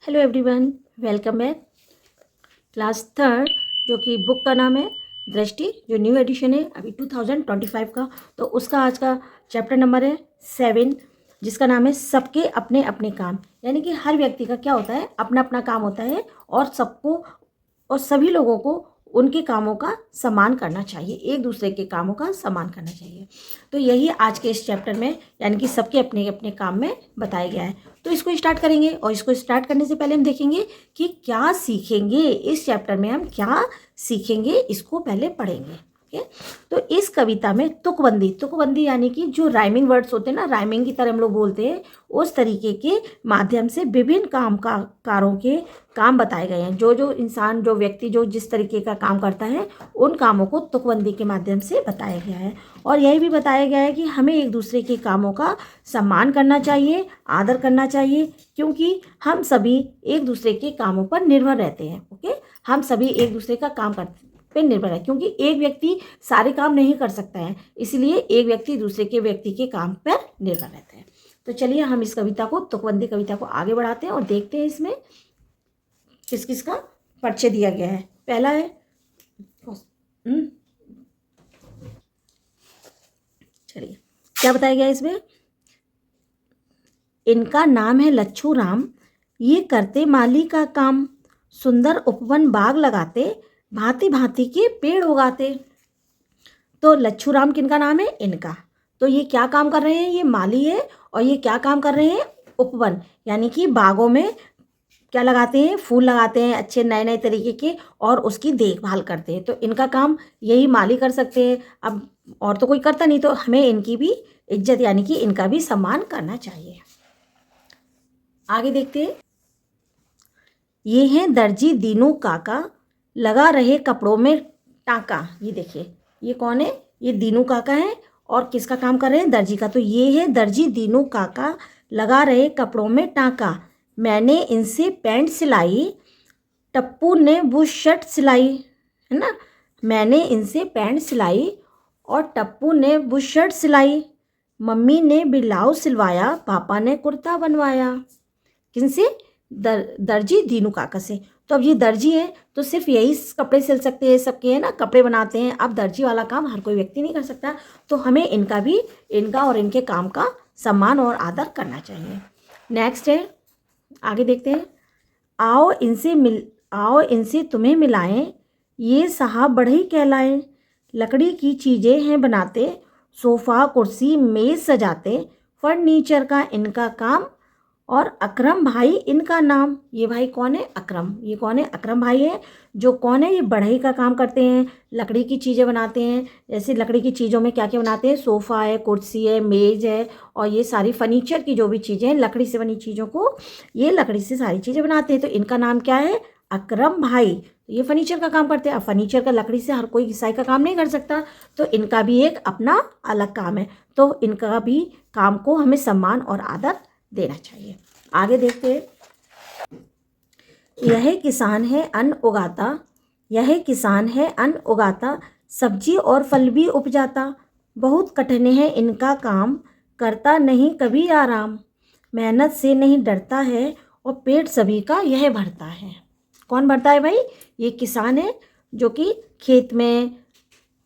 Hello everyone, welcome back. Class third जो कि book का नाम है दृष्टि, जो न्यू एडिशन है अभी 2025 का। तो उसका आज का चैप्टर नंबर है 7, जिसका नाम है सबके अपने अपने काम। यानी कि हर व्यक्ति का क्या होता है, अपना अपना काम होता है और सबको और सभी लोगों को उनके कामों का सम्मान करना चाहिए, एक दूसरे के कामों का सम्मान करना चाहिए। तो यही आज के इस चैप्टर में यानी कि सबके अपने अपने काम में बताया गया है। तो इसको स्टार्ट करेंगे और इसको स्टार्ट करने से पहले हम देखेंगे कि क्या सीखेंगे इस चैप्टर में, हम क्या सीखेंगे इसको पहले पढ़ेंगे। ओके, तो इस कविता में तुकबंदी यानी कि जो राइमिंग वर्ड्स होते हैं ना, राइमिंग की तरह हम लोग बोलते हैं, उस तरीके के माध्यम से विभिन्न कारों के काम बताए गए हैं। जो इंसान, जो व्यक्ति जो जिस तरीके का काम करता है, उन कामों को तुकबंदी के माध्यम से बताया गया है। और यही भी बताया गया है कि हमें एक दूसरे के कामों का सम्मान करना चाहिए, आदर करना चाहिए, क्योंकि हम सभी एक दूसरे के कामों पर निर्भर रहते हैं। ओके, हम सभी एक दूसरे का काम करते पे निर्भर है, क्योंकि एक व्यक्ति सारे काम नहीं कर सकता है, इसलिए एक व्यक्ति दूसरे के व्यक्ति के काम पर निर्भर रहता है। तो चलिए हम इस कविता को, तुकबंदी कविता को आगे बढ़ाते हैं और देखते हैं इसमें किस किस का परिचय दिया गया है। पहला है चलिए क्या बताया गया इसमें। इनका नाम है लच्छू राम, ये करते माली का काम, सुंदर उपवन बाग लगाते, भांति भांति के पेड़ उगाते। तो लच्छू राम किनका नाम है, इनका। तो ये क्या काम कर रहे हैं, ये माली है और ये क्या काम कर रहे हैं, उपवन यानी कि बागों में क्या लगाते हैं, फूल लगाते हैं अच्छे नए नए तरीके के और उसकी देखभाल करते हैं। तो इनका काम यही माली कर सकते हैं, अब और तो कोई करता नहीं, तो हमें इनकी भी इज्जत यानी कि इनका भी सम्मान करना चाहिए। आगे देखते हैं। ये हैं दर्जी दीनू काका, लगा रहे कपड़ों में टाँका। ये देखिए, ये कौन है, ये दीनू काका है और किसका काम कर रहे हैं, दर्जी का। तो ये है दर्जी दीनू काका, लगा रहे कपड़ों में टाँका, मैंने इनसे पैंट सिलाई, टप्पू ने वो शर्ट सिलाई, है ना। मैंने इनसे पैंट सिलाई और टप्पू ने वो शर्ट सिलाई, मम्मी ने ब्लाउज सिलवाया, पापा ने कुर्ता बनवाया। किनसे, दर्जी दीनू काका से। तो अब ये दर्जी है तो सिर्फ यही कपड़े सिल सकते हैं, सबके है ना, कपड़े बनाते हैं। अब दर्जी वाला काम हर कोई व्यक्ति नहीं कर सकता, तो हमें इनका और इनके काम का सम्मान और आदर करना चाहिए। नेक्स्ट है, आगे देखते हैं। आओ इनसे तुम्हें मिलाएं, ये साहब बढ़ई कहलाएं, लकड़ी की चीज़ें हैं बनाते, सोफ़ा कुर्सी मेज़ सजाते, फर्नीचर का इनका काम और अकरम भाई इनका नाम। ये भाई कौन है, अकरम। ये कौन है, अकरम भाई है। जो कौन है, ये बढ़ई का काम करते हैं, लकड़ी की चीज़ें बनाते हैं। जैसे लकड़ी की चीज़ों में क्या क्या बनाते हैं, सोफ़ा है, कुर्सी है, मेज़ है और ये सारी फर्नीचर की जो भी चीज़ें हैं, लकड़ी से बनी चीज़ों को ये लकड़ी से सारी चीज़ें बनाते हैं। तो इनका नाम क्या है, अकरम भाई। ये फर्नीचर का काम करते हैं। अब फर्नीचर का लकड़ी से हर कोई घिसाई का काम नहीं कर सकता, तो इनका भी एक अपना अलग काम है। तो इनका भी काम को हमें सम्मान और आदर देना चाहिए। आगे देखते हैं। यह किसान है अन्न उगाता, यह किसान है अन्न उगाता, सब्जी और फल भी उपजाता, बहुत कठिन है इनका काम, करता नहीं कभी आराम, मेहनत से नहीं डरता है और पेट सभी का यह भरता है। कौन भरता है भाई, ये किसान है जो कि खेत में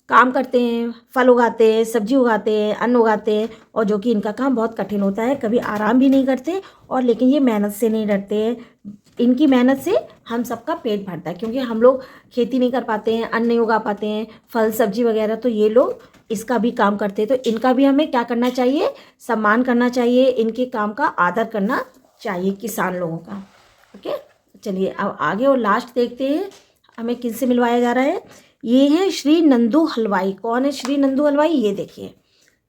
काम करते हैं, फल उगाते हैं, सब्जी उगाते हैं, अन्न उगाते हैं और जो कि इनका काम बहुत कठिन होता है, कभी आराम भी नहीं करते और लेकिन ये मेहनत से नहीं डरते हैं। इनकी मेहनत से हम सबका पेट भरता है, क्योंकि हम लोग खेती नहीं कर पाते हैं, अन्न नहीं उगा पाते हैं, फल सब्जी वगैरह, तो ये लोग इसका भी काम करते हैं। तो इनका भी हमें क्या करना चाहिए, सम्मान करना चाहिए, इनके काम का आदर करना चाहिए, किसान लोगों का। ओके, चलिए अब आगे और लास्ट देखते हैं हमें किनसे मिलवाया जा रहा है। ये है श्री नंदू हलवाई। कौन है श्री नंदू हलवाई, ये देखिए,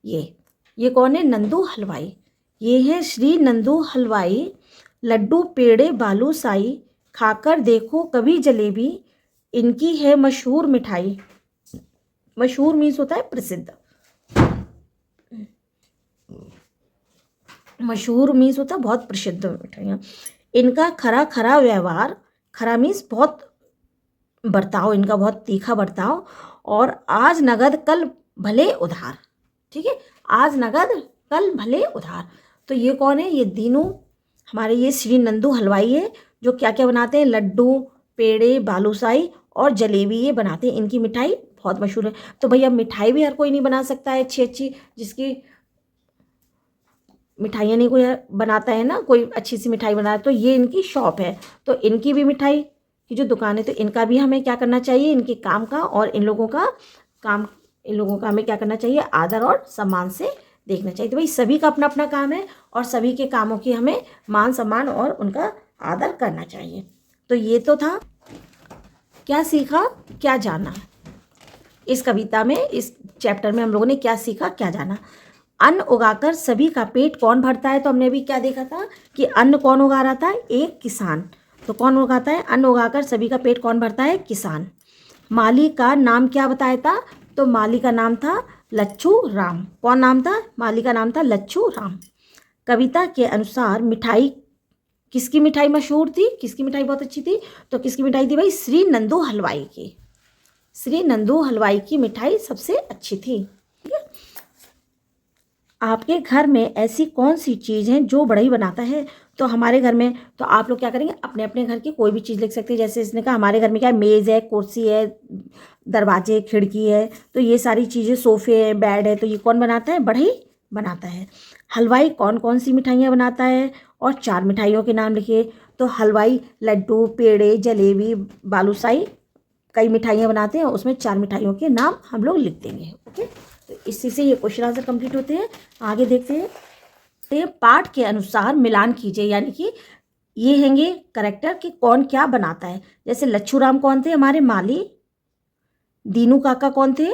ये कौन है, नंदू हलवाई। ये है श्री नंदू हलवाई, लड्डू पेड़े बालूशाही, खाकर देखो कभी जलेबी, इनकी है मशहूर मिठाई। मशहूर मीन्स होता है प्रसिद्ध, मशहूर मीन्स होता है बहुत प्रसिद्ध मिठाइयाँ। इनका खरा खरा व्यवहार, खरा मीन्स बहुत बर्ताव, इनका बहुत तीखा बर्ताव, और आज नगद कल भले उधार। ठीक है, आज नगद कल भले उधार। तो ये कौन है, ये दीनू, हमारे ये श्री नंदू हलवाई है, जो क्या क्या बनाते हैं, लड्डू, पेड़े, बालूशाही और जलेबी ये बनाते हैं। इनकी मिठाई बहुत मशहूर है। तो भैया मिठाई भी हर कोई नहीं बना सकता है अच्छी अच्छी, जिसकी मिठाइयाँ नहीं कोई बनाता है ना, कोई अच्छी सी मिठाई बना, तो ये इनकी शॉप है। तो इनकी भी मिठाई की जो दुकान है, तो इनका भी हमें क्या करना चाहिए, इनके काम का और इन लोगों का काम, इन लोगों का हमें क्या करना चाहिए, आदर और सम्मान से देखना चाहिए। तो भाई सभी का अपना अपना काम है और सभी के कामों की हमें मान सम्मान और उनका आदर करना चाहिए। तो ये तो था क्या सीखा क्या जाना। इस कविता में, इस चैप्टर में हम लोगों ने क्या सीखा क्या जाना। अन्न उगाकर सभी का पेट कौन भरता है, तो हमने अभी क्या देखा था कि अन्न कौन उगा रहा था, एक किसान। तो कौन उगाता है, अन्न उगाकर सभी का पेट कौन भरता है, किसान। माली का नाम क्या बताया था, तो माली का नाम था लच्छू राम। कौन नाम था, माली का नाम था लच्छू राम। कविता के अनुसार मिठाई, किसकी मिठाई मशहूर थी, किसकी मिठाई बहुत अच्छी थी, तो किसकी मिठाई थी भाई, श्री नंदू हलवाई की। श्री नंदू हलवाई की मिठाई सबसे अच्छी थी। ठीक है, आपके घर में ऐसी कौन सी चीज़ है जो बढ़ई बनाता है, तो हमारे घर में, तो आप लोग क्या करेंगे, अपने अपने घर की कोई भी चीज़ लिख सकते हैं। जैसे इसने कहा हमारे घर में क्या है, मेज़ है, कुर्सी है, दरवाजे, खिड़की है, तो ये सारी चीज़ें, सोफ़े है, बेड है, तो ये कौन बनाता है, बढ़ई बनाता है। हलवाई कौन कौन सी मिठाइयाँ बनाता है, और 4 मिठाइयों के नाम लिखिए। तो हलवाई लड्डू, पेड़े, जलेबी, बालूशाही, कई मिठाइयाँ बनाते हैं, उसमें 4 मिठाइयों के नाम हम लोग लिख देंगे। ओके, तो इसी से ये क्वेश्चन आंसर कंप्लीट होते हैं। आगे देखते हैं। तो पाठ के अनुसार मिलान कीजिए, यानी कि ये हैंगे करेक्टर कि कौन क्या बनाता है। जैसे लच्छू राम कौन थे, हमारे माली। दीनू काका कौन थे,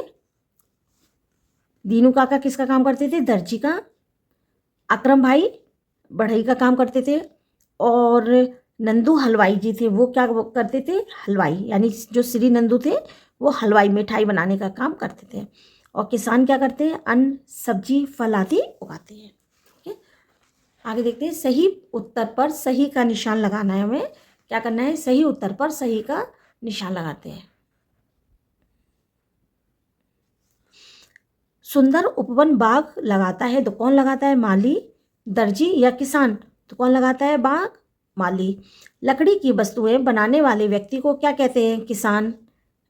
दीनू काका किसका काम करते थे, दर्जी का। अकरम भाई बढ़ई का काम करते थे। और नंदू हलवाई जी थे, वो क्या करते थे, हलवाई, यानी जो श्री नंदू थे वो हलवाई, मिठाई बनाने का काम करते थे। और किसान क्या करते हैं, अन्न, सब्जी, फल आदि उगाते हैं। ठीक है, आगे देखते हैं। सही उत्तर पर सही का निशान लगाना है, हमें क्या करना है, सही उत्तर पर सही का निशान लगाते हैं। सुंदर उपवन बाग लगाता है, तो कौन लगाता है, माली, दर्जी या किसान, तो कौन लगाता है, बाग, माली। लकड़ी की वस्तुएं बनाने वाले व्यक्ति को क्या कहते हैं, किसान,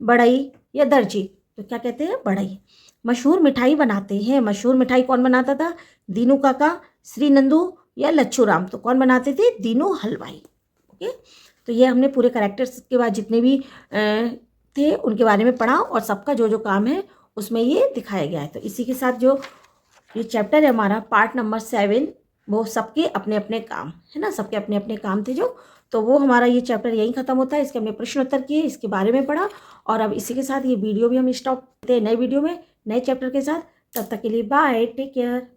बढ़ई या दर्जी, तो क्या कहते हैं, बढ़ई। मशहूर मिठाई बनाते हैं, मशहूर मिठाई कौन बनाता था, दीनू काका, श्री नंदू या लच्छू राम, तो कौन बनाते थे, दीनू हलवाई। ओके, तो ये हमने पूरे कैरेक्टर्स के बाद जितने भी थे उनके बारे में पढ़ा, और सबका जो जो काम है उसमें ये दिखाया गया है। तो इसी के साथ जो ये चैप्टर है हमारा पार्ट नंबर 7, वो सबके अपने अपने काम है ना, सबके अपने अपने काम थे जो, तो वो हमारा ये चैप्टर यहीं ख़त्म होता है। इसके हमने प्रश्न उत्तर किए, इसके बारे में पढ़ा, और अब इसी के साथ ये वीडियो भी हम स्टॉप करते हैं नए वीडियो में नए चैप्टर के साथ। तब तक के लिए बाय, टेक केयर।